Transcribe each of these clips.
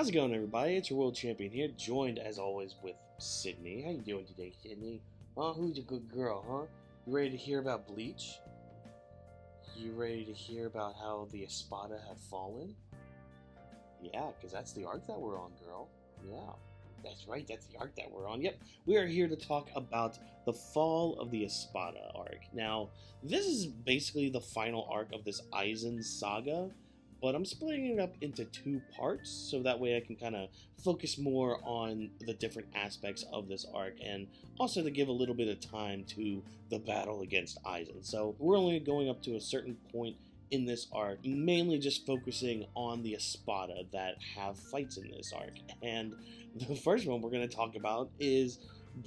How's it going, everybody? It's your world champion here, joined as always with Sydney. How you doing today, Sydney? Huh? Who's a good girl, huh? You ready to hear about Bleach? You ready to hear about how the Espada have fallen? Yeah, because that's the arc that we're on, girl. Yeah, that's right, that's the arc that we're on. Yep, we are here to talk about the fall of the Espada arc. Now, this is basically the final arc of this Aizen saga, but I'm splitting it up into two parts so that way I can kind of focus more on the different aspects of this arc and also to give a little bit of time to the battle against Aizen. So we're only going up to a certain point in this arc, mainly just focusing on the Espada that have fights in this arc. And the first one we're going to talk about is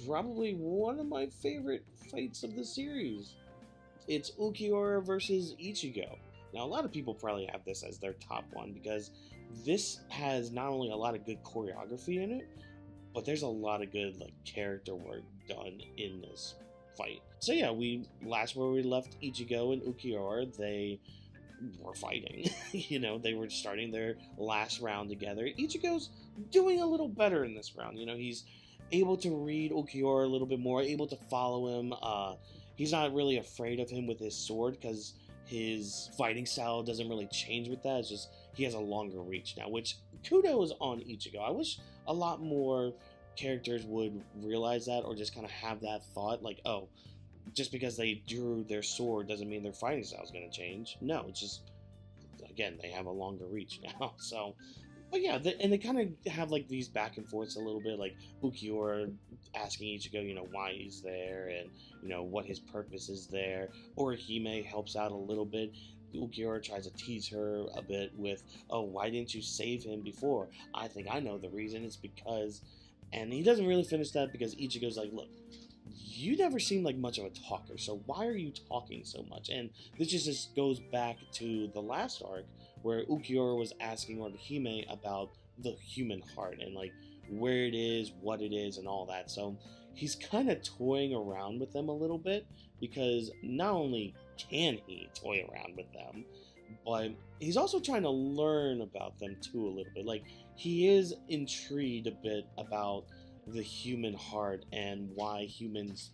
probably one of my favorite fights of the series. It's Ulquiorra versus Ichigo. Now, a lot of people probably have this as their top one because this has not only a lot of good choreography in it, but there's a lot of good character work done in this fight. So yeah, last where we left Ichigo and Ulquiorra, they were fighting. They were starting their last round together. Ichigo's doing a little better in this round. He's able to read Ulquiorra a little bit more, able to follow him. He's not really afraid of him with his sword because his fighting style doesn't really change with that. It's just he has a longer reach now, which kudos on Ichigo. I wish a lot more characters would realize that, or just kind of have that thought, like, oh, just because they drew their sword doesn't mean their fighting style is going to change. No, it's just, again, they have a longer reach now. So, but yeah, and they kind of have these back and forths a little bit, like Ulquiorra asking Ichigo, why he's there and, what his purpose is there. Orihime helps out a little bit. Ulquiorra tries to tease her a bit with, oh, why didn't you save him before? I think I know the reason. It's because, and he doesn't really finish that because Ichigo's like, look, you never seem like much of a talker, so why are you talking so much? And this just goes back to the last arc where Ulquiorra was asking Orihime about the human heart and where it is, what it is, and all that. So he's kind of toying around with them a little bit because not only can he toy around with them, but he's also trying to learn about them too a little bit. He is intrigued a bit about the human heart and why humans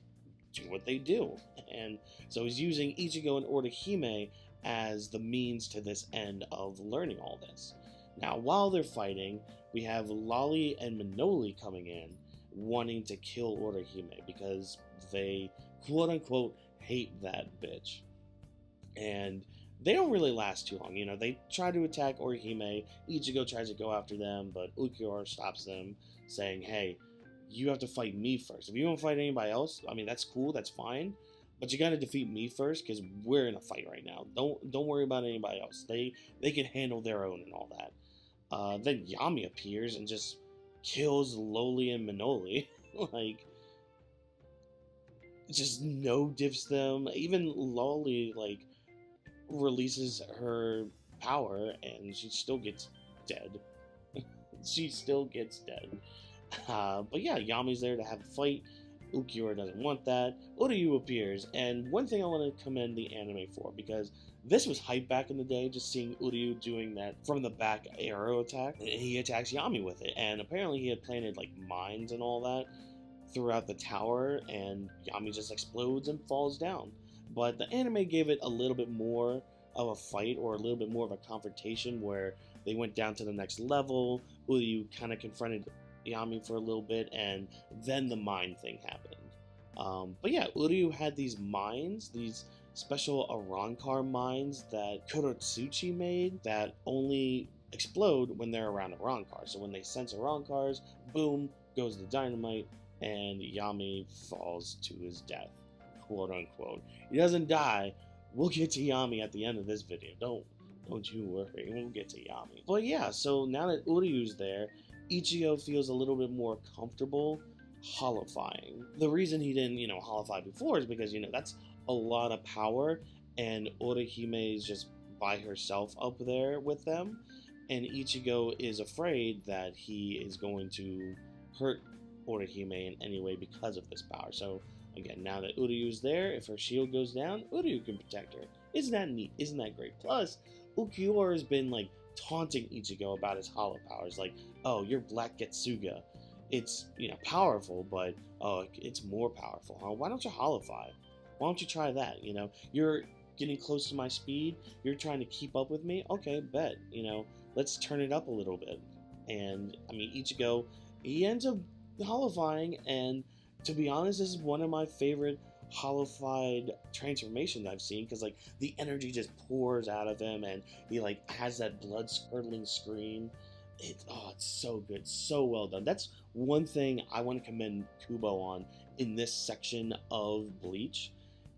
do what they do. And so he's using Ichigo and Orihime as the means to this end of learning all this. Now, while they're fighting, we have Lolly and Manoli coming in, wanting to kill Orihime because they, quote-unquote, hate that bitch. And they don't really last too long. They try to attack Orihime. Ichigo tries to go after them, but Ulquiorra stops them, saying, hey, you have to fight me first. If you don't fight anybody else, I mean, that's cool, that's fine. But you gotta defeat me first because we're in a fight right now. Don't worry about anybody else. They can handle their own and all that. Then Yammy appears and just kills Loli and Manoli. Just no diffs them. Even Loli releases her power and she still gets dead. She still gets dead. But yeah, Yami's there to have a fight. Ulquiorra doesn't want that. Uryu appears, and one thing I want to commend the anime for, because this was hype back in the day, just seeing Uryu doing that from the back arrow attack. He attacks Yami with it, and apparently he had planted mines and all that throughout the tower, and Yami just explodes and falls down. But the anime gave it a little bit more of a fight, or a little bit more of a confrontation, where they went down to the next level. Uryu kind of confronted Yami for a little bit, and then the mine thing happened. But yeah, Uryu had these mines, these special Arankar mines that Kurotsuchi made that only explode when they're around Arankar. So when they sense Arankars, boom, goes the dynamite, and Yami falls to his death, quote unquote. He doesn't die. We'll get to Yami at the end of this video. Don't you worry, we'll get to Yami. But yeah, so now that Uryu's there, Ichigo feels a little bit more comfortable holofying. The reason he didn't, holofy before is because, that's a lot of power, and Orihime is just by herself up there with them, and Ichigo is afraid that he is going to hurt Orihime in any way because of this power. So, again, now that Uryu's there, if her shield goes down, Uryu can protect her. Isn't that neat? Isn't that great? Plus, Ulquiorra has been, taunting Ichigo about his hollow powers, like, oh, your Black Getsuga, it's, you know, powerful, but oh, it's more powerful, huh? Why don't you hollowfy? Why don't you try that? You know, you're getting close to my speed, you're trying to keep up with me. Okay, bet, you know, let's turn it up a little bit. And I mean, Ichigo, he ends up hollowfying, and to be honest, this is one of my favorite hollowified transformations I've seen, because like the energy just pours out of him, and he like has that blood curdling scream. It's so good, so well done. That's one thing I want to commend Kubo on in this section of Bleach.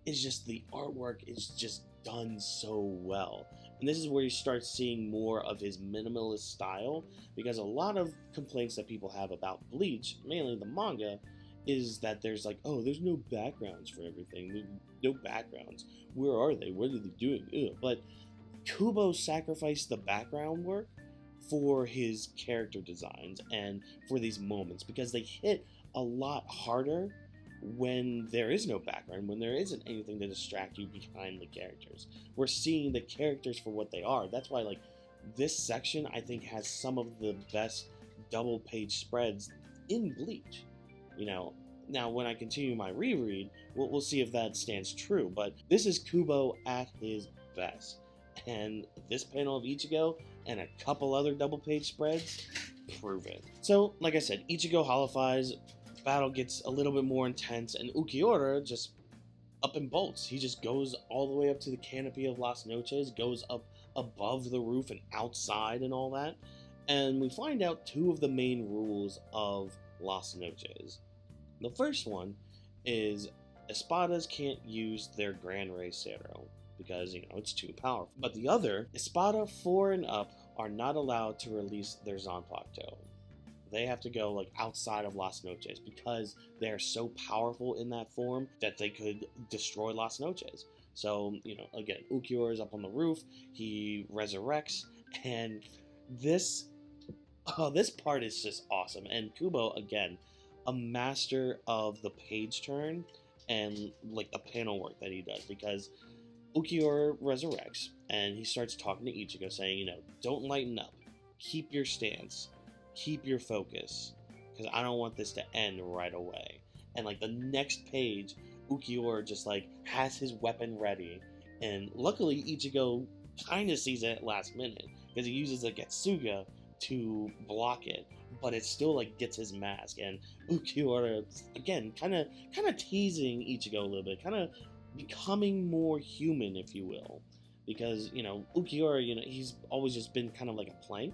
Is just the artwork is just done so well. And this is where you start seeing more of his minimalist style, because a lot of complaints that people have about Bleach, mainly the manga, is that there's like, oh, there's no backgrounds for everything. There's no backgrounds. Where are they? What are they doing? Ugh. But Kubo sacrificed the background work for his character designs and for these moments, because they hit a lot harder when there is no background, when there isn't anything to distract you behind the characters. We're seeing the characters for what they are. That's why, like, this section I think has some of the best double page spreads in Bleach. You know, now when I continue my reread, we'll see if that stands true, but this is Kubo at his best. And this panel of Ichigo and a couple other double page spreads prove it. So, like I said, Ichigo hollowfies, battle gets a little bit more intense, and Ulquiorra just up and bolts. He just goes all the way up to the canopy of Las Noches, goes up above the roof and outside and all that. And we find out two of the main rules of Las Noches. The first one is Espadas can't use their Gran Rey Cero because, you know, it's too powerful. But the other, Espada 4 and up are not allowed to release their Zanpakuto. They have to go like outside of Las Noches because they're so powerful in that form that they could destroy Las Noches. So, you know, again, Ulquiorra is up on the roof, he resurrects, and this part is just awesome. And Kubo, again, a master of the page turn and like the panel work that he does, because Ulquiorra resurrects and he starts talking to Ichigo saying, you know, don't lighten up, keep your stance, keep your focus, because I don't want this to end right away. And like the next page, Ulquiorra just like has his weapon ready, and luckily Ichigo kind of sees it at last minute because he uses a Getsuga to block it, but it still like gets his mask. And Ulquiorra again kind of teasing Ichigo a little bit, kind of becoming more human, if you will, because, you know, Ulquiorra, you know, he's always just been kind of like a plank.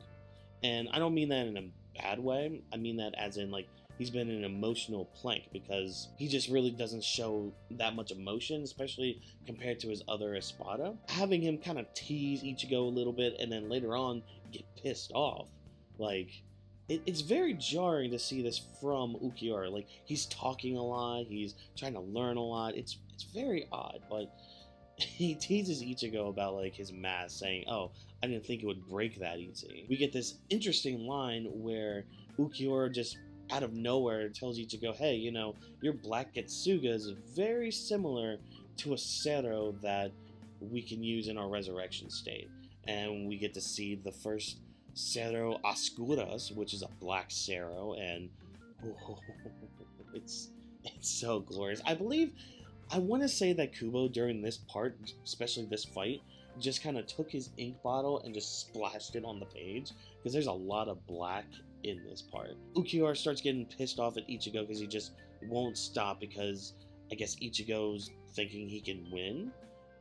And I don't mean that in a bad way. I mean that as in, like, he's been an emotional plank because he just really doesn't show that much emotion, especially compared to his other Espada. Having him kind of tease Ichigo a little bit and then later on get pissed off, like, it's very jarring to see this from Ulquiorra. Like, he's talking a lot, he's trying to learn a lot. It's very odd, but he teases Ichigo about like his mask, saying, oh, I didn't think it would break that easy. We get this interesting line where Ulquiorra just out of nowhere tells Ichigo, hey, you know, your Black Getsuga is very similar to a Cero that we can use in our resurrection state. And we get to see the first Cero Oscuras, which is a black Cero, and it's so glorious. I want to say that Kubo during this part, especially this fight, just kind of took his ink bottle and just splashed it on the page, because there's a lot of black in this part. Ulquiorra starts getting pissed off at Ichigo because he just won't stop, because I guess Ichigo's thinking he can win.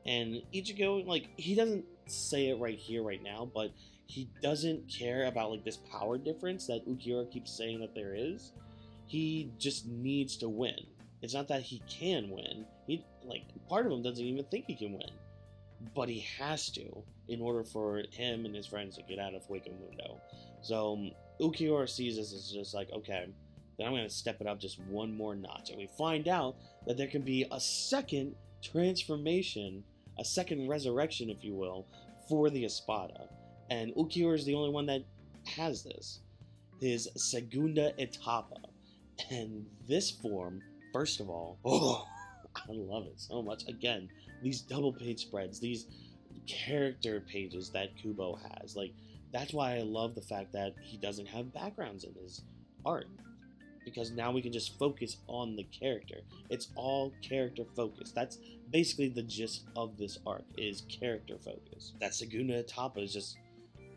And Ichigo, like, he doesn't say it right here, right now, but he doesn't care about like this power difference that Ulquiorra keeps saying that there is. He just needs to win. It's not that he can win. He, like, part of him doesn't even think he can win. But he has to in order for him and his friends to get out of Hueco Mundo. So Ulquiorra sees this as just like, okay, then I'm going to step it up just one more notch. And we find out that there can be a second transformation, a second resurrection, if you will, for the Espada. And Ulquiorra is the only one that has this. His Segunda Etapa. And this form, first of all, oh, I love it so much. Again, these double page spreads, these character pages that Kubo has, like, that's why I love the fact that he doesn't have backgrounds in his art, because now we can just focus on the character. It's all character focused. That's basically the gist of this arc, is character focus. That Segunda Etapa is just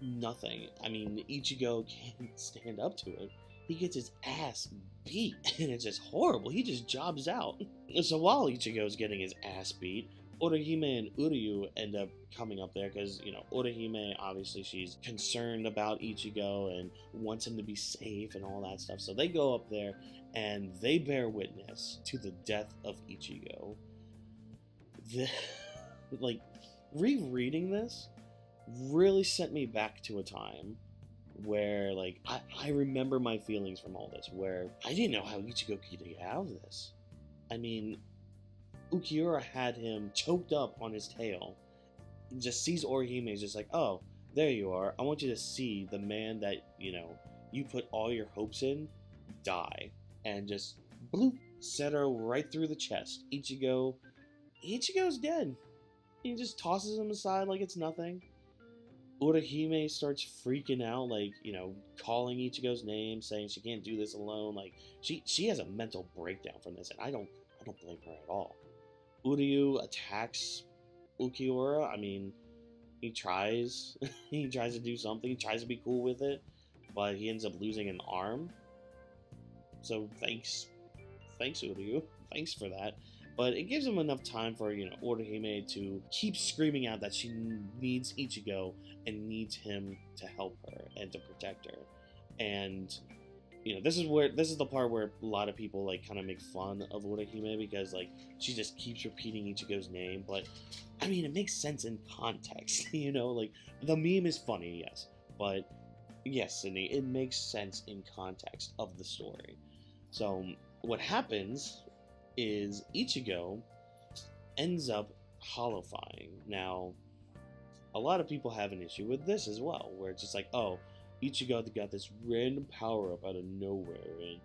nothing. I mean, Ichigo can't stand up to it. He gets his ass beat, and it's just horrible. He just jobs out. So while Ichigo's getting his ass beat, Orihime and Uryu end up coming up there because, you know, Orihime, obviously, she's concerned about Ichigo and wants him to be safe and all that stuff. So they go up there and they bear witness to the death of Ichigo. Like, rereading this really sent me back to a time where, like, I remember my feelings from all this, where I didn't know how Ichigo could get out of this. I mean, Ulquiorra had him choked up on his tail. He just sees Orihime, is just like, oh, there you are. I want you to see the man that, you know, you put all your hopes in die. And just bloop, set her right through the chest. Ichigo's dead. He just tosses him aside like it's nothing. Orihime starts freaking out, like, you know, calling Ichigo's name, saying she can't do this alone. Like, she has a mental breakdown from this, and I don't blame her at all. Uryu attacks Ulquiorra. I mean, he tries to do something, he tries to be cool with it, but he ends up losing an arm. So thanks Uryu, thanks for that. But it gives him enough time for, you know, Orihime to keep screaming out that she needs Ichigo and needs him to help her and to protect her. And, you know, this is the part where a lot of people, like, kind of make fun of Orihime, because, like, she just keeps repeating Ichigo's name. But I mean, it makes sense in context. You know, like, the meme is funny, yes, but yes, Sydney, it makes sense in context of the story. So what happens is Ichigo ends up holofying. Now, a lot of people have an issue with this as well, where it's just like, oh, Ichigo got this random power up out of nowhere, and,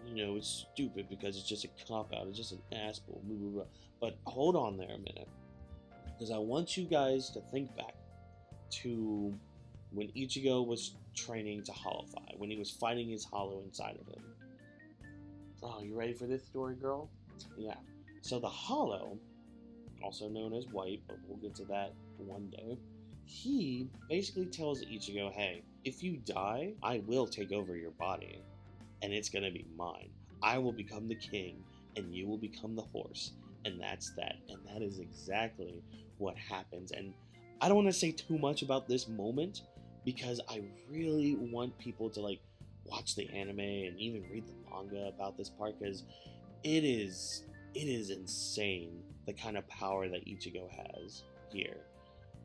you know, it's stupid because it's just a cop-out, it's just an asshole, blah, blah, blah. But hold on there a minute, because I want you guys to think back to when Ichigo was training to holofy, when he was fighting his hollow inside of him. Oh, you ready for this story, girl? Yeah. So the hollow, also known as White, but we'll get to that one day, he basically tells Ichigo, hey, if you die, I will take over your body, and it's gonna be mine. I will become the king, and you will become the horse, and that's that. And that is exactly what happens. And I don't want to say too much about this moment, because I really want people to, like, watch the anime and even read the manga about this part, because it is insane the kind of power that Ichigo has here.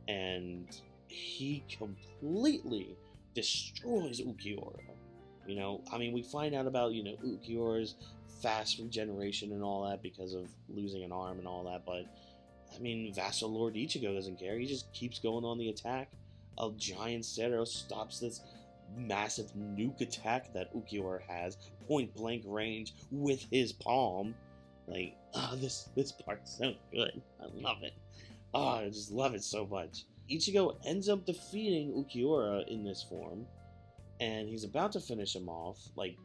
And he completely destroys Ulquiorra. You know, I mean, we find out about, you know, Ulquiorra's fast regeneration and all that because of losing an arm and all that, but I mean, Vassal Lord Ichigo doesn't care. He just keeps going on the attack. A giant Zero stops this massive nuke attack that Ulquiorra has, point blank range, with his palm. Like, oh, this part's so good. I love it. Oh, I just love it so much. Ichigo ends up defeating Ulquiorra in this form, and he's about to finish him off like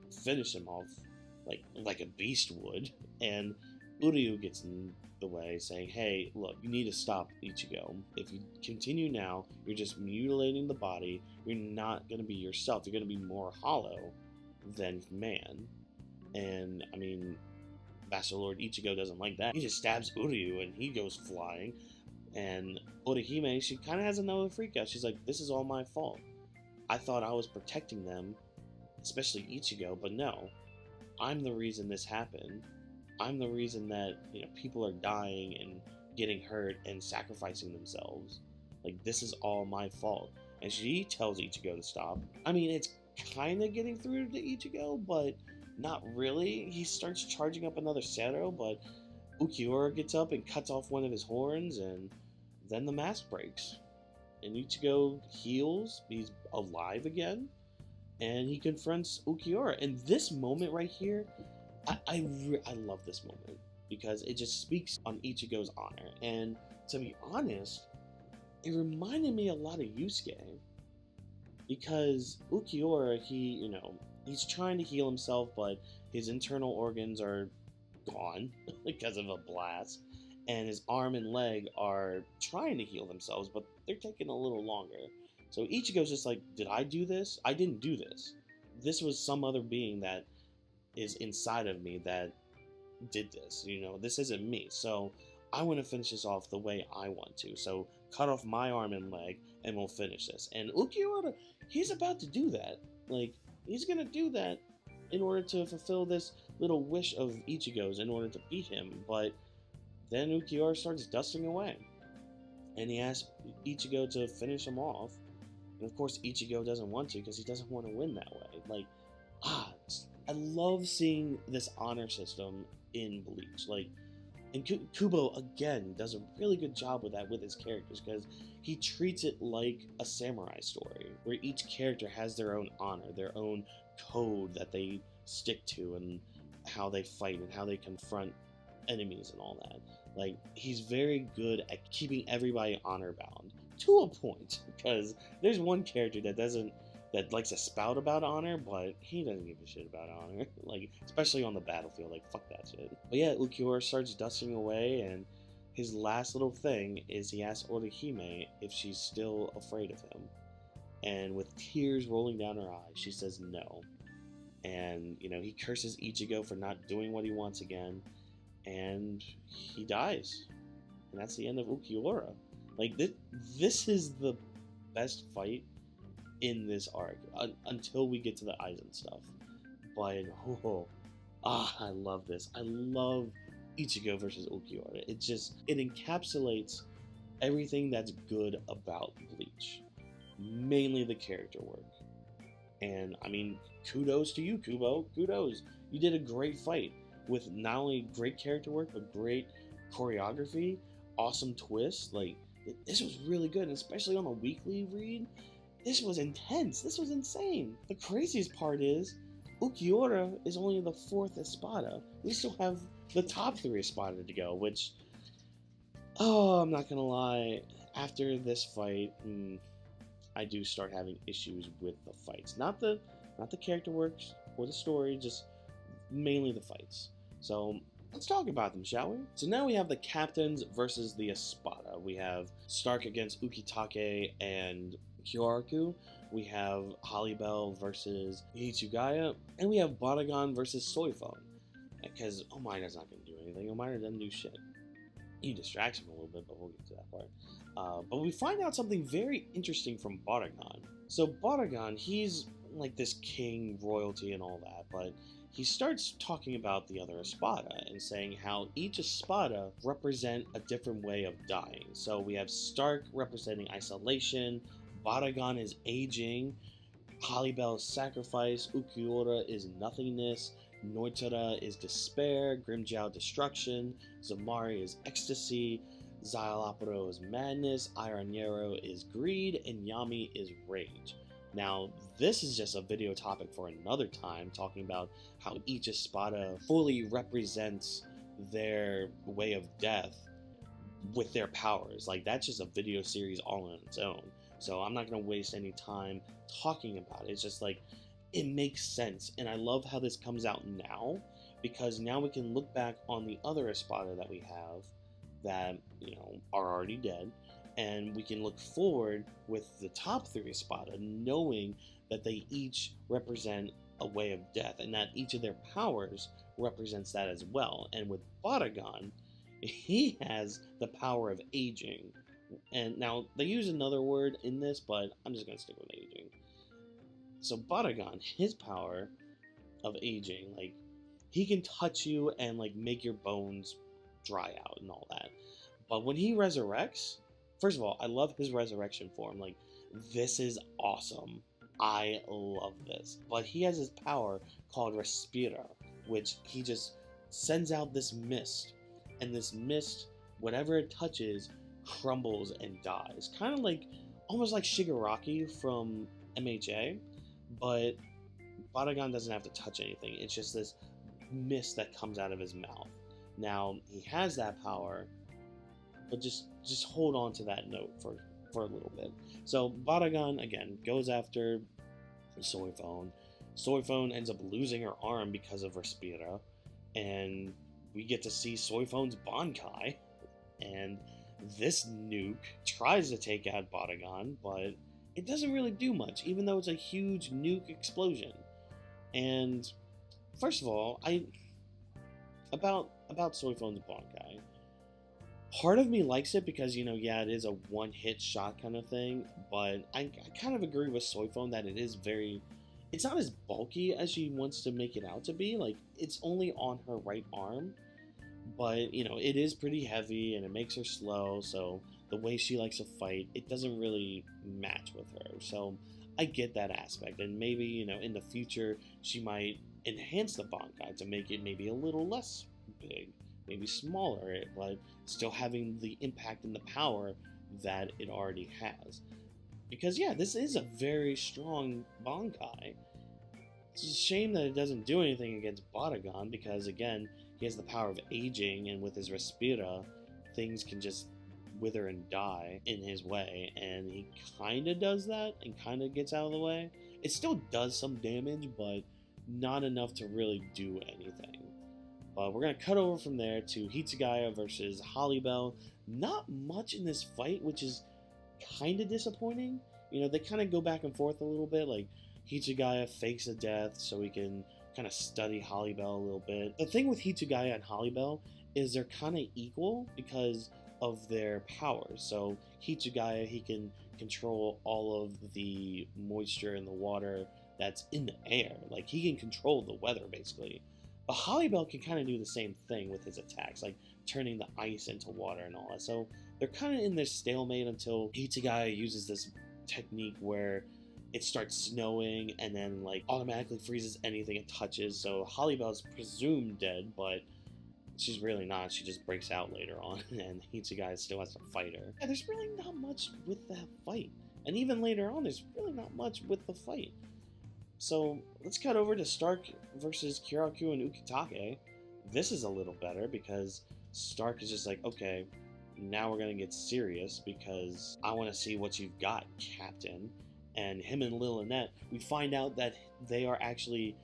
a beast would, and Uryu gets in the way, saying, hey, look, you need to stop Ichigo. If you continue now, you're just mutilating the body. You're not going to be yourself. You're going to be more hollow than man. And, I mean, Vassal Lord Ichigo doesn't like that. He just stabs Uryu, and he goes flying. And Orihime, she kind of has another freak out. She's like, this is all my fault. I thought I was protecting them, especially Ichigo, but no. I'm the reason this happened. I'm the reason that, you know, people are dying and getting hurt and sacrificing themselves. Like, this is all my fault. And she tells Ichigo to stop. I mean, it's kind of getting through to Ichigo, but not really. He starts charging up another Zero, but Ulquiorra gets up and cuts off one of his horns, and then the mask breaks. And Ichigo heals, he's alive again, and he confronts Ulquiorra. And this moment right here, I love this moment, because it just speaks on Ichigo's honor. And to be honest, it reminded me a lot of Yusuke. because Ulquiorra, he's trying to heal himself, but his internal organs are gone because of a blast, and his arm and leg are trying to heal themselves, but they're taking a little longer. So Ichigo's just like, did I do this? I didn't do this. This was some other being that is inside of me that did this. This isn't me. So I want to finish this off the way I want to. So cut off my arm and leg, and we'll finish this. And Ulquiorra, he's about to do that. Like, he's gonna do that in order to fulfill this little wish of Ichigo's in order to beat him. But then Ulquiorra starts dusting away, and he asks Ichigo to finish him off. And of course, Ichigo doesn't want to because he doesn't want to win that way. Like, I love seeing this honor system in Bleach. Like, and Kubo again does a really good job with that with his characters, because he treats it like a samurai story where each character has their own honor, their own code that they stick to, and how they fight and how they confront enemies and all that. Like, he's very good at keeping everybody honor bound to a point, because there's one character that likes to spout about honor, but he doesn't give a shit about honor. Like, especially on the battlefield, like, fuck that shit. But yeah, Ulquiorra starts dusting away, and his last little thing is he asks Orihime if she's still afraid of him. And with tears rolling down her eyes, she says no. And, he curses Ichigo for not doing what he wants again, and he dies. And that's the end of Ulquiorra. Like, this is the best fight in this arc until we get to the Aizen stuff. But I love this. I love Ichigo versus Ulquiorra. It encapsulates everything that's good about Bleach, mainly the character work. And I mean, kudos to you, Kubo. Kudos. You did a great fight with not only great character work but great choreography, awesome twists. Like, this was really good, and especially on a weekly read. This was intense. This was insane. The craziest part is, Ulquiorra is only the 4th Espada. We still have the top 3 Espada to go, which, I'm not gonna lie, after this fight, I do start having issues with the fights. Not the character work or the story, just mainly the fights. So let's talk about them, shall we? So now we have the captains versus the Espada. We have Stark against Ukitake and Kyoraku. We have Holybell versus Hitsugaya. And we have Baragon versus Soifon. Because Omaida's not going to do anything. Omaida doesn't do shit. He distracts him a little bit, but we'll get to that part. But we find out something very interesting from Baragon. So Baragon, he's like this king, royalty, and all that, but he starts talking about the other Espada and saying how each Espada represent a different way of dying. So we have Stark representing isolation, Baragon is aging, Holybell is sacrifice, Ulquiorra is nothingness, Noitara is despair, Grimjow destruction, Zamari is ecstasy, Xyalopero is madness, Ironero is greed, and Yammy is rage. Now, this is just a video topic for another time, talking about how each Espada fully represents their way of death with their powers. Like, that's just a video series all on its own. So I'm not going to waste any time talking about it. It's just like, it makes sense. And I love how this comes out now, because now we can look back on the other Espada that we have that, are already dead. And we can look forward with the top 3 Espada, knowing that they each represent a way of death, and that each of their powers represents that as well. And with Baragon, he has the power of aging. And now, they use another word in this, but I'm just going to stick with aging. So Baragon, his power of aging, like, he can touch you and, like, make your bones dry out and all that. But when he resurrects, first of all, I love his resurrection form. Like, this is awesome. I love this. But he has his power called Respira, which he just sends out this mist. And this mist, whatever it touches, crumbles and dies. Kind of like, almost like Shigaraki from MHA. But Baragon doesn't have to touch anything. It's just this mist that comes out of his mouth. Now, he has that power, but just hold on to that note for for a little bit. So Baragon, again, goes after Soy Phone. Soy Phone ends up losing her arm because of Respira, and we get to see Soy Phone's Bankai, and this nuke tries to take out Baragon, but it doesn't really do much, even though it's a huge nuke explosion. And first of all, about Soy Phone's Bankai, part of me likes it because, you know, yeah, it is a one-hit shot kind of thing, but I kind of agree with Soy Phone that it's not as bulky as she wants to make it out to be. Like, it's only on her right arm, but, you know, it is pretty heavy and it makes her slow, so the way she likes to fight, it doesn't really match with her. So I get that aspect, and maybe, you know, in the future she might enhance the Bankai to make it maybe a little less big, maybe smaller, but still having the impact and the power that it already has. Because yeah, this is a very strong Bankai. It's a shame that it doesn't do anything against Baragon, because again, he has the power of aging, and with his Respira, things can just wither and die in his way, and he kind of does that and kind of gets out of the way. It still does some damage, but not enough to really do anything. But we're going to cut over from there to Hitsugaya versus Hollybell. Not much in this fight, which is kind of disappointing. You know, they kind of go back and forth a little bit. Like, Hitsugaya fakes a death so he can kind of study Hollybell a little bit. The thing with Hitsugaya and Hollybell is they're kind of equal because of their powers. So Hitsugaya, he can control all of the moisture in the water that's in the air. Like, he can control the weather, basically. But Hollybell can kind of do the same thing with his attacks, like turning the ice into water and all that. So they're kind of in this stalemate until Hitsugaya uses this technique where it starts snowing and then like automatically freezes anything it touches. So Hollybell's presumed dead, but she's really not. She just breaks out later on, and Hitsugaya still has to fight her. Yeah, there's really not much with that fight. And even later on, there's really not much with the fight. So let's cut over to Stark versus Kyoraku and Ukitake. This is a little better because Stark is just like, okay, now we're going to get serious because I want to see what you've got, Captain. And him and Lillinette, we find out that they are actually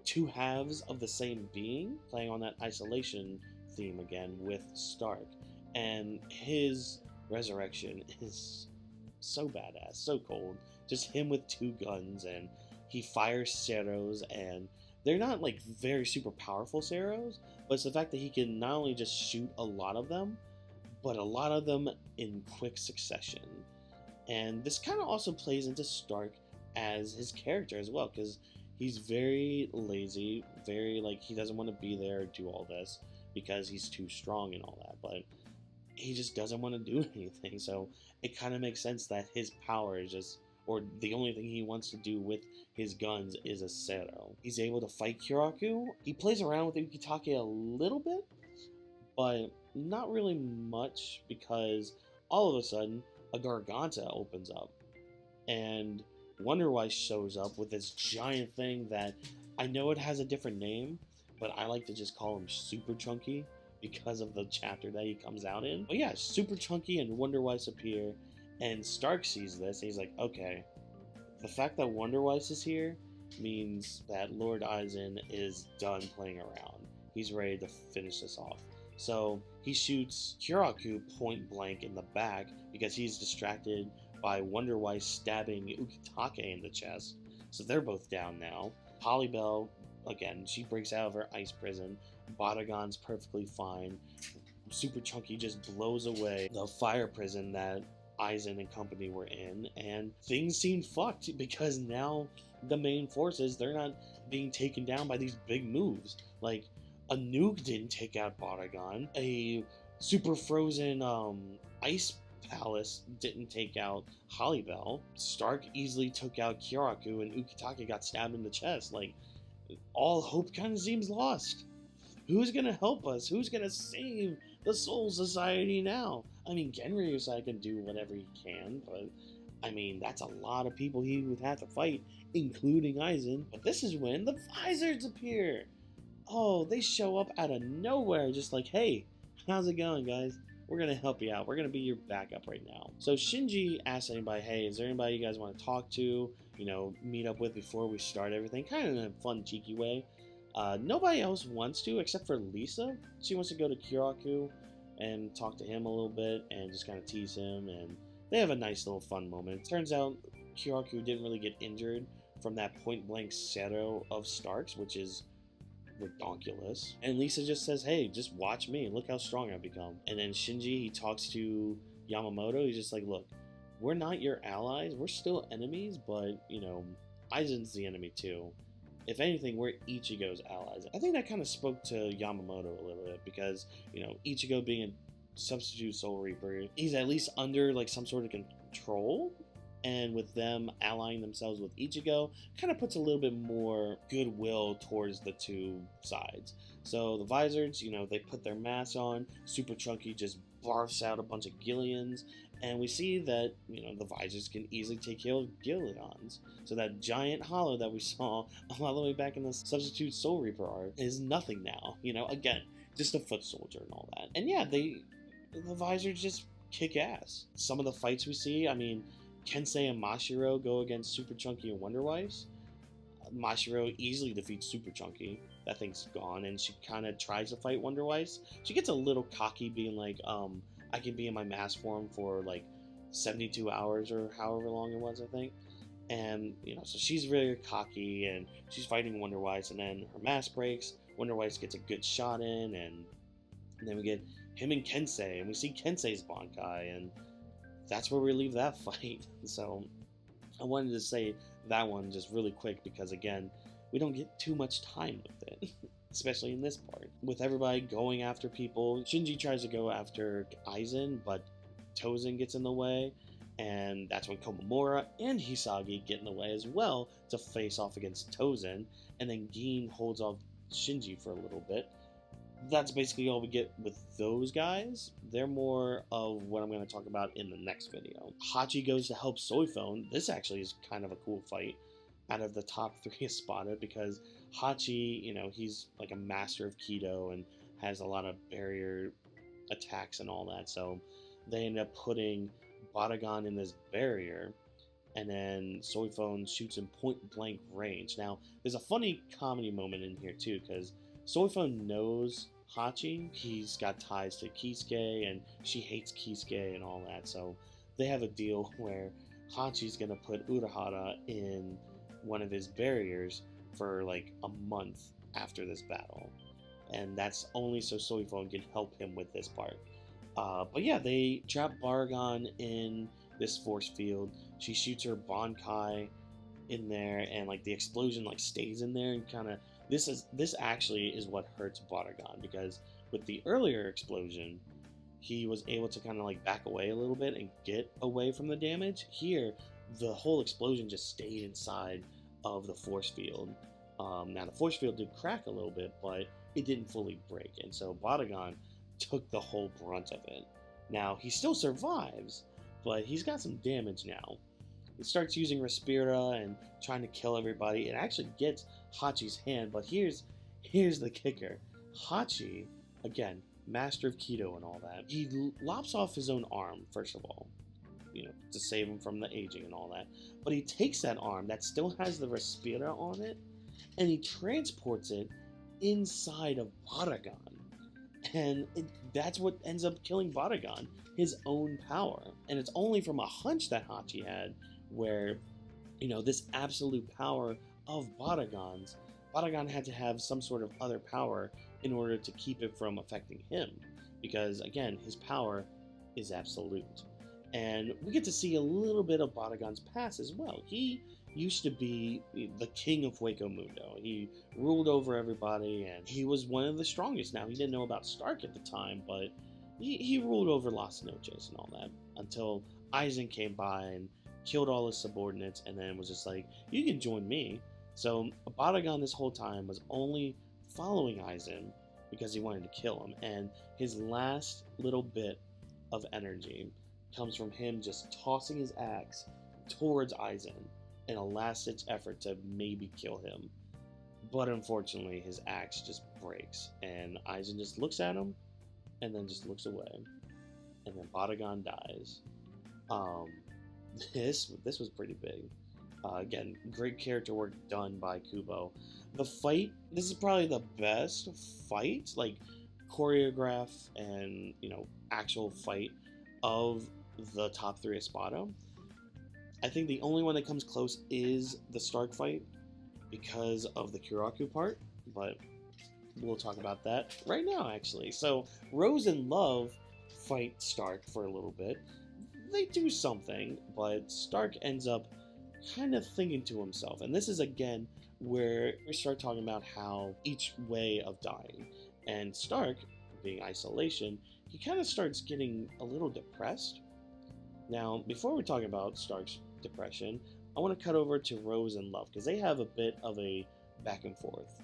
two halves of the same being, playing on that isolation theme again with Stark. And his resurrection is so badass, so cold. Just him with two guns, and he fires Ceros, and they're not like very super powerful Ceros, but it's the fact that he can not only just shoot a lot of them, but a lot of them in quick succession. And this kind of also plays into Stark as his character as well, because he's very lazy, very like he doesn't want to be there or do all this because he's too strong and all that, but he just doesn't want to do anything. So it kind of makes sense that his power is just, or the only thing he wants to do with his guns is a Cero. He's able to fight Kyoraku. He plays around with Ukitake a little bit, but not really much, because all of a sudden a Garganta opens up and Wonderwise shows up with this giant thing that I know it has a different name, but I like to just call him Super Chunky because of the chapter that he comes out in. But yeah, Super Chunky and Wonderwise appear, and Stark sees this and he's like, okay, the fact that Wonderwise is here means that Lord Aizen is done playing around. He's ready to finish this off. So he shoots Kyoraku point blank in the back because he's distracted by Wonderwise stabbing Ukitake in the chest. So they're both down now. Hollybell, again, she breaks out of her ice prison. Baragon's perfectly fine. Super Chunky just blows away the fire prison that Aizen and company were in, and things seem fucked because now the main forces, they're not being taken down by these big moves. Like, a nuke didn't take out Baragon. A super frozen ice palace didn't take out Hollybell. Stark easily took out Kyoraku, and Ukitake got stabbed in the chest. Like, all hope kind of seems lost. Who's gonna help us? Who's gonna save the Soul Society now? I mean, Genryusai can do whatever he can, but I mean, that's a lot of people he would have to fight, including Aizen. But this is when the Vizards appear. Oh, they show up out of nowhere, just like, hey, how's it going, guys? we're gonna help you out. We're gonna be your backup right now. So Shinji asks anybody, hey, is there anybody you guys want to talk to, you know, meet up with before we start everything, kind of in a fun, cheeky way. Nobody else wants to except for Lisa. She wants to go to Kyoraku and talk to him a little bit and just kind of tease him, and they have a nice little fun moment. It turns out Kyoraku didn't really get injured from that point-blank Zero of Starks, which is redonkulous. And Lisa just says, hey, just watch me. Look how strong I've become. And then Shinji, he talks to Yamamoto. He's just like, look, we're not your allies. We're still enemies, but, you know, Aizen's the enemy too. If anything, we're Ichigo's allies. I think that kind of spoke to Yamamoto a little bit because, you know, Ichigo being a substitute Soul Reaper, he's at least under like some sort of control, and with them allying themselves with Ichigo, kind of puts a little bit more goodwill towards the two sides. So the Vizards, you know, they put their masks on, Super Chunky just barfs out a bunch of Gillians, and we see that, you know, the Vizards can easily take care of Gillions. So that giant hollow that we saw all the way back in the Substitute Soul Reaper art is nothing now. You know, again, just a foot soldier and all that. And yeah, the Vizards just kick ass. Some of the fights we see, I mean, Kensei and Mashiro go against Super Chunky and Wonder Wise. Mashiro easily defeats Super Chunky. That thing's gone, and she kind of tries to fight Wonder Wise. She gets a little cocky, being like, I can be in my mask form for like 72 hours or however long it was, I think. And, you know, so she's very cocky, and she's fighting Wonder Wise, and then her mask breaks. Wonder Wise gets a good shot in, and then we get him and Kensei, and we see Kensei's Bankai, and that's where we leave that fight. So I wanted to say that one just really quick because, again, we don't get too much time with it, especially in this part. With everybody going after people, Shinji tries to go after Aizen, but Tozen gets in the way, and that's when Komamura and Hisagi get in the way as well to face off against Tozen, and then Gin holds off Shinji for a little bit. That's basically all we get with those guys. They're more of what I'm going to talk about in the next video. Hachi goes to help Soifone. This actually is kind of a cool fight out of the top 3 Espada, because Hachi, you know, he's like a master of Kido and has a lot of barrier attacks and all that. So they end up putting Baragon in this barrier, and then Soifone shoots in point blank range. Now, there's a funny comedy moment in here too, because Soifone knows Hachi. He's got ties to Kisuke, and she hates Kisuke and all that. So they have a deal where Hachi's gonna put Urahara in one of his barriers for like a month after this battle, and that's only so Soifone can help him with this part. But yeah, they trap Baragon in this force field. She shoots her Bankai in there, and like the explosion like stays in there, and kind of this actually is what hurts Baragon, because with the earlier explosion he was able to kind of like back away a little bit and get away from the damage. Here the whole explosion just stayed inside of the force field. Now the force field did crack a little bit, but it didn't fully break, and so Baragon took the whole brunt of it. Now he still survives, but he's got some damage now. He starts using Respira and trying to kill everybody. It actually gets Hachi's hand, but here's the kicker. Hachi, again, master of Kido and all that, he lops off his own arm, first of all, you know, to save him from the aging and all that. But he takes that arm that still has the Respira on it, and he transports it inside of Baragon. And that's what ends up killing Baragon, his own power. And it's only from a hunch that Hachi had, where, you know, this absolute power of Baragon's, Baragon had to have some sort of other power in order to keep it from affecting him. Because, again, his power is absolute. And we get to see a little bit of Baragon's past as well. He used to be the king of Hueco Mundo. He ruled over everybody, and he was one of the strongest. Now, he didn't know about Stark at the time, but he ruled over Las Noches and all that, until Aizen came by and killed all his subordinates, and then was just like, you can join me. So Baragon this whole time was only following Aizen because he wanted to kill him, and his last little bit of energy comes from him just tossing his axe towards Aizen in a last-ditch effort to maybe kill him. But unfortunately, his axe just breaks, and Aizen just looks at him, and then just looks away. and then Batagon dies. Um, this was pretty big. Again, great character work done by Kubo. The fight, this is probably the best fight, like choreograph and actual fight of the top 3 Espada. I think the only one that comes close is the Stark fight because of the Kiraku part, but we'll talk about that right now, actually. So Rose and Love fight Stark for a little bit. They do something, but Stark ends up kind of thinking to himself. And this is, again, where we start talking about how each way of dying. And Stark, being isolation, he kind of starts getting a little depressed. Now, before we talk about Stark's depression, I want to cut over to Rose and Love, because they have a bit of a back and forth.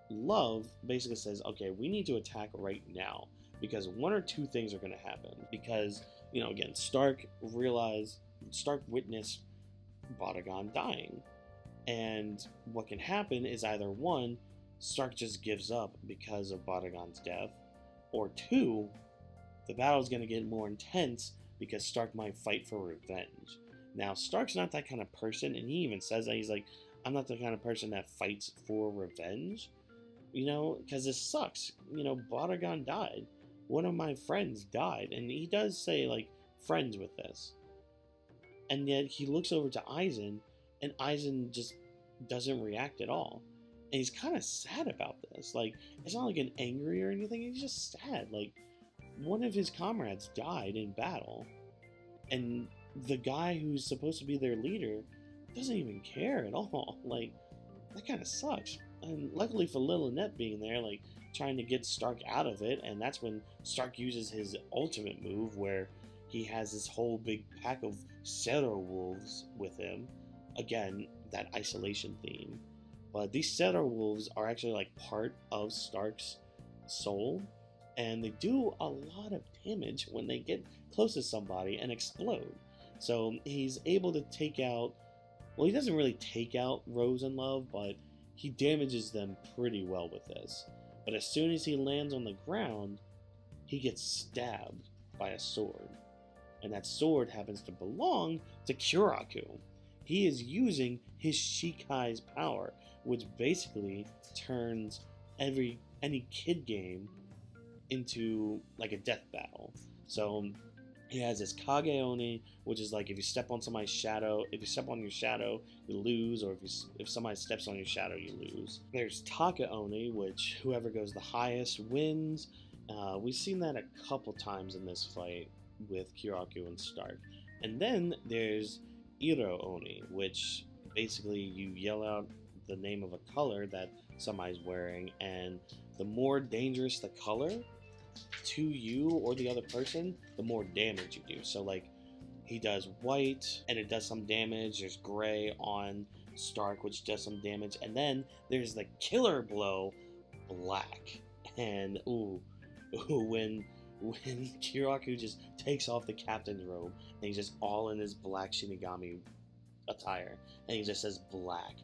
Love basically says, okay, we need to attack right now, because one or two things are going to happen. Because, again, Stark witnessed Batagon dying. And what can happen is either one, Stark just gives up because of Batagon's death, or two, the battle's going to get more intense because Stark might fight for revenge. Now, Stark's not that kind of person, and he even says that. He's like, I'm not the kind of person that fights for revenge, because this sucks. Batagon died. One of my friends died, and he does say, like, friends with this. And yet, he looks over to Aizen, and Aizen just doesn't react at all. And he's kind of sad about this. Like, it's not like an angry or anything, he's just sad. Like, one of his comrades died in battle, and the guy who's supposed to be their leader doesn't even care at all. Like, that kind of sucks. And luckily for Lil Annette being there, like, trying to get Stark out of it, and that's when Stark uses his ultimate move where he has this whole big pack of Zero Wolves with him. Again, that isolation theme. But these Zero Wolves are actually like part of Stark's soul, and they do a lot of damage when they get close to somebody and explode. So he's able to take out, well, he doesn't really take out Rose and Love, but he damages them pretty well with this. But as soon as he lands on the ground, he gets stabbed by a sword. And that sword happens to belong to Kiraku. He is using his Shikai's power, which basically turns any kid game into like a death battle. So he has his Kage Oni, which is like if you step on somebody's shadow, if you step on your shadow, you lose, or if somebody steps on your shadow, you lose. There's Taka Oni, which whoever goes the highest wins. We've seen that a couple times in this fight with Kiraku and Stark. And then there's Iro Oni, which basically you yell out the name of a color that somebody's wearing, and the more dangerous the color to you or the other person, the more damage you do. So like he does white and it does some damage. There's gray on Stark, which does some damage, and then there's the killer blow, black. And when Kiraku just takes off the captain's robe and he's just all in his black Shinigami attire and he just says black.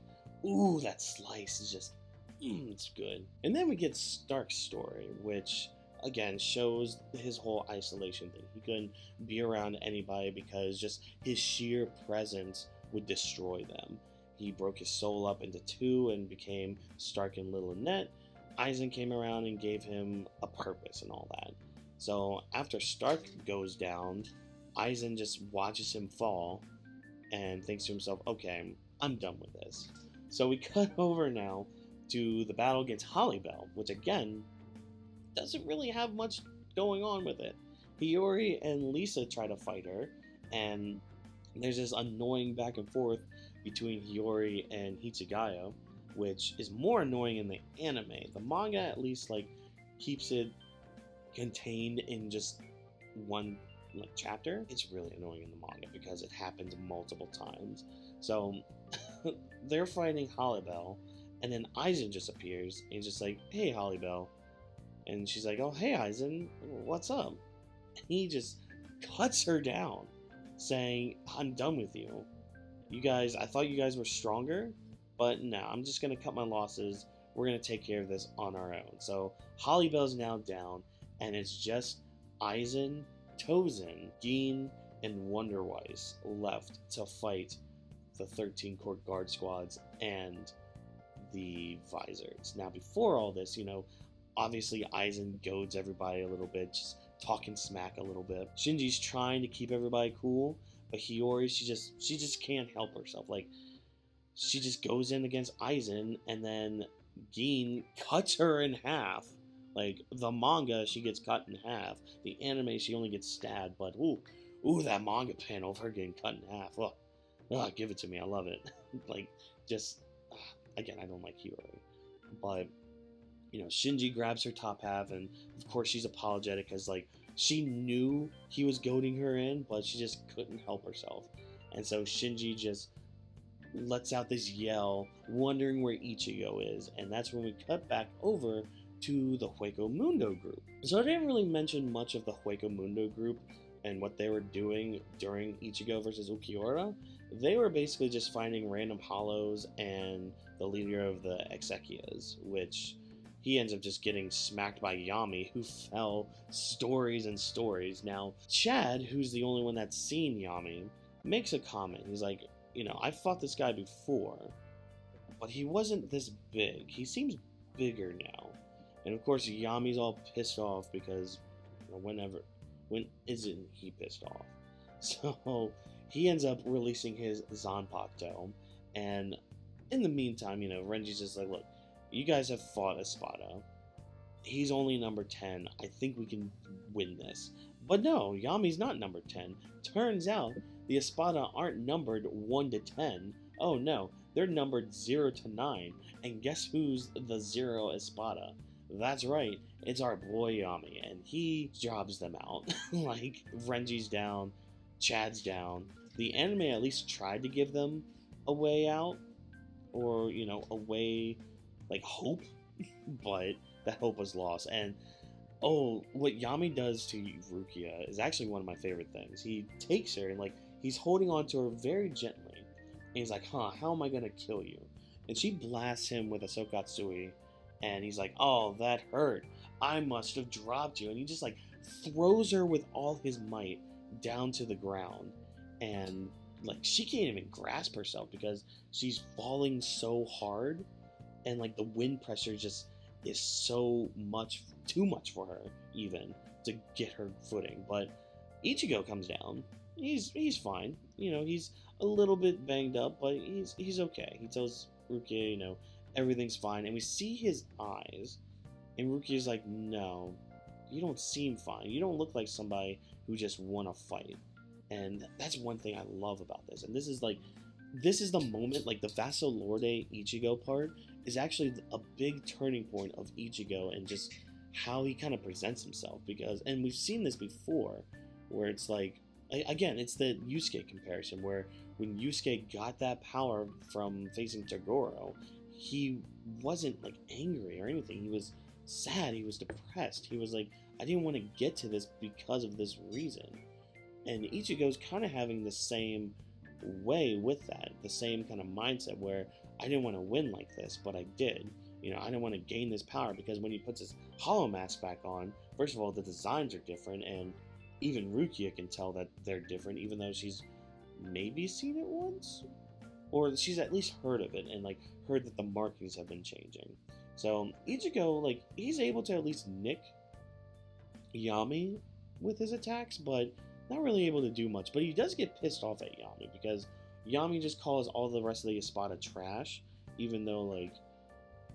Ooh, that slice is just it's good. And then we get Stark's story, which again shows his whole isolation thing. He couldn't be around anybody because just his sheer presence would destroy them. He broke his soul up into two and became Stark and Lil Annette. Aizen came around and gave him a purpose and all that. So after Stark goes down, Aizen just watches him fall and thinks to himself, okay, I'm done with this. So we cut over now to the battle against Holybell, which again doesn't really have much going on with it. Hiyori and Lisa try to fight her, and there's this annoying back and forth between Hiyori and Hitsugaya, which is more annoying in the anime. The manga at least like keeps it contained in just one chapter. It's really annoying in the manga because it happens multiple times. So they're fighting Holybell, and then Aizen just appears and he's just like, hey Holybell. And she's like, oh hey Aizen, what's up? And he just cuts her down, saying, I'm done with you. You guys, I thought you guys were stronger, but no, I'm just gonna cut my losses. We're gonna take care of this on our own. So Holybell's now down, and it's just Aizen, Tozen, Gin, and Wonderweiss left to fight the 13 Court Guard squads and the Vizards. Now, before all this, obviously Aizen goads everybody a little bit, just talking smack a little bit. Shinji's trying to keep everybody cool, but Hiyori, she just can't help herself. Like, she just goes in against Aizen, and then Gin cuts her in half. Like, the manga, she gets cut in half. The anime, she only gets stabbed, but ooh, that manga panel of her getting cut in half. Oh, give it to me. I love it. Like, just, again, I don't like Hiyori. But, Shinji grabs her top half, and of course she's apologetic because, like, she knew he was goading her in, but she just couldn't help herself. And so Shinji just lets out this yell, wondering where Ichigo is, and that's when we cut back over to the Hueco Mundo group. So I didn't really mention much of the Hueco Mundo group and what they were doing during Ichigo versus Ulquiorra. They were basically just finding random hollows and the leader of the Exequias, which he ends up just getting smacked by Yammy, who fell stories and stories. Now, Chad, who's the only one that's seen Yammy, makes a comment. He's like, I've fought this guy before, but he wasn't this big. He seems bigger now. And of course, Yami's all pissed off because when isn't he pissed off? So he ends up releasing his Zanpakuto, and in the meantime, Renji's just like, look, you guys have fought Espada. He's only number 10. I think we can win this. But no, Yami's not number 10. Turns out the Espada aren't numbered 1 to 10. Oh no, they're numbered 0 to 9. And guess who's the 0 Espada? That's right, it's our boy Yammy, and he jobs them out. Like, Renji's down, Chad's down. The anime at least tried to give them a way out, or, a way, like, hope, but that hope was lost. And, what Yammy does to Rukia is actually one of my favorite things. He takes her, and, like, he's holding on to her very gently, and he's like, how am I gonna kill you? And she blasts him with a Sokatsui, and he's like, oh, that hurt. I must have dropped you. And he just, like, throws her with all his might down to the ground. And, like, she can't even grasp herself because she's falling so hard. And, like, the wind pressure just is so much, too much for her, even, to get her footing. But Ichigo comes down. He's fine. He's a little bit banged up, but he's okay. He tells Rukia, everything's fine, and we see his eyes, and Rukia's like, no, you don't seem fine. You don't look like somebody who just won a fight. And that's one thing I love about this. And this is the moment, like, the Vasalorde Ichigo part is actually a big turning point of Ichigo and just how he kind of presents himself. And we've seen this before, where it's like, again, it's the Yusuke comparison, where when Yusuke got that power from facing Toguro, he wasn't, like, angry or anything. He was sad. He was depressed. He was like, I didn't want to get to this because of this reason. And Ichigo's kind of having the same way with that, the same kind of mindset where I didn't want to win like this, but I did. I didn't want to gain this power because when he puts his hollow mask back on, first of all, the designs are different, and even Rukia can tell that they're different, even though she's maybe seen it once? Or she's at least heard of it, and, like, heard that the markings have been changing. So Ichigo, like, he's able to at least nick Yammy with his attacks, but not really able to do much. But he does get pissed off at Yammy, because Yammy just calls all the rest of the Espada trash, even though, like,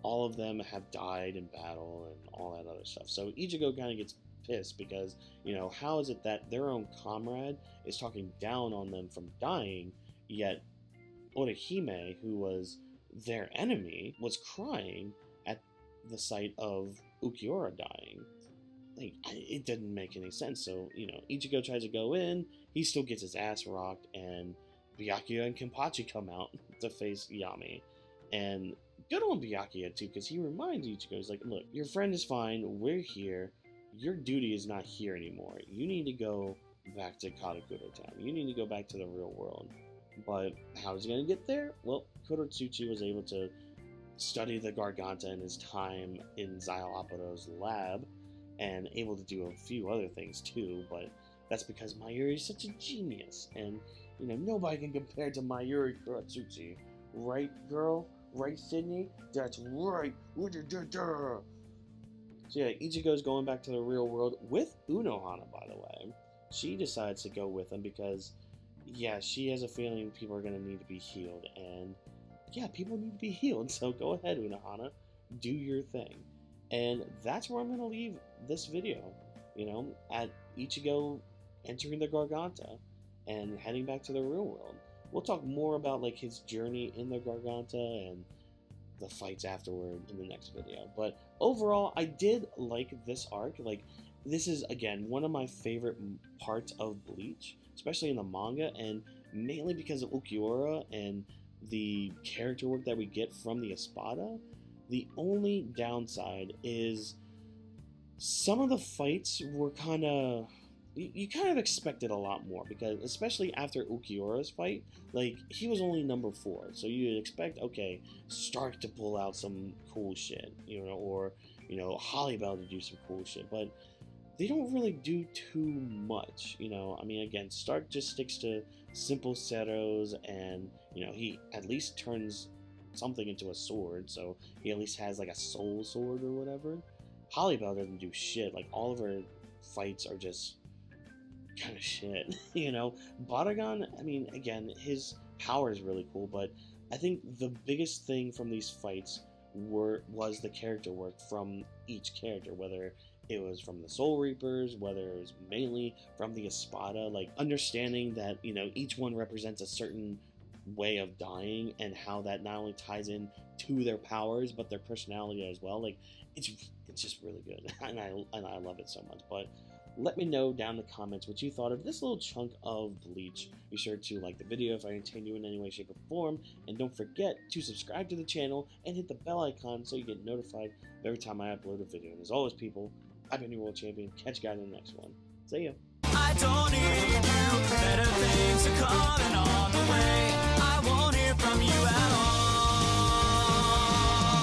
all of them have died in battle and all that other stuff. So Ichigo kind of gets pissed because, how is it that their own comrade is talking down on them from dying, yet Orihime, who was their enemy, was crying at the sight of Ulquiorra dying. Like, it didn't make any sense. So, Ichigo tries to go in, he still gets his ass rocked, and Byakuya and Kenpachi come out to face Yammy. And good on Byakuya, too, because he reminds Ichigo, he's like, look, your friend is fine, we're here, your duty is not here anymore. You need to go back to Karakura Town. You need to go back to the real world. But how is he going to get there? Well, Kurotsuchi was able to study the Garganta in his time in Xylopodo's lab, and able to do a few other things too, but That's because Mayuri is such a genius, and you know nobody can compare to Mayuri Kuratsuchi, right, girl? Right, Sydney? That's right. So yeah, Ichigo's going back to the real world with Unohana, by the way. She decides to go with him because, yeah, she has a feeling people are going to need to be healed, and yeah, people need to be healed, so go ahead, Unohana, do your thing. And that's where I'm going to leave this video, you know, at Ichigo entering the Garganta and heading back to the real world. We'll talk more about like his journey in the Garganta and the fights afterward in the next video. But overall, I did like this arc. Like, this is, again, one of my favorite parts of Bleach, especially in the manga, and mainly because of Ulquiorra and the character work that we get from the Espada. The only downside is some of the fights were kind of... You kind of expected a lot more, because especially after Ulquiorra's fight, like, he was only number 4, so you'd expect, okay, Stark to pull out some cool shit, you know, or, you know, Hollybell to do some cool shit, but they don't really do too much, you know. I mean, again, Stark just sticks to simple setos, and, you know, he at least turns something into a sword, so he at least has, like, a soul sword or whatever. Hollybell doesn't do shit. Like, all of her fights are just kind of shit, you know. Baragon, I mean, again, his power is really cool, but I think the biggest thing from these fights was the character work from each character, whether it was from the Soul Reapers, whether it was mainly from the Espada, like understanding that, you know, each one represents a certain way of dying and how that not only ties in to their powers but their personality as well. Like, it's just really good, and I love it so much. But let me know down in the comments what you thought of this little chunk of Bleach. Be sure to like the video if I entertain you in any way, shape, or form, and don't forget to subscribe to the channel and hit the bell icon so you get notified of every time I upload a video. And as always, people, I've been your world champion. Catch you guys in the next one. See ya.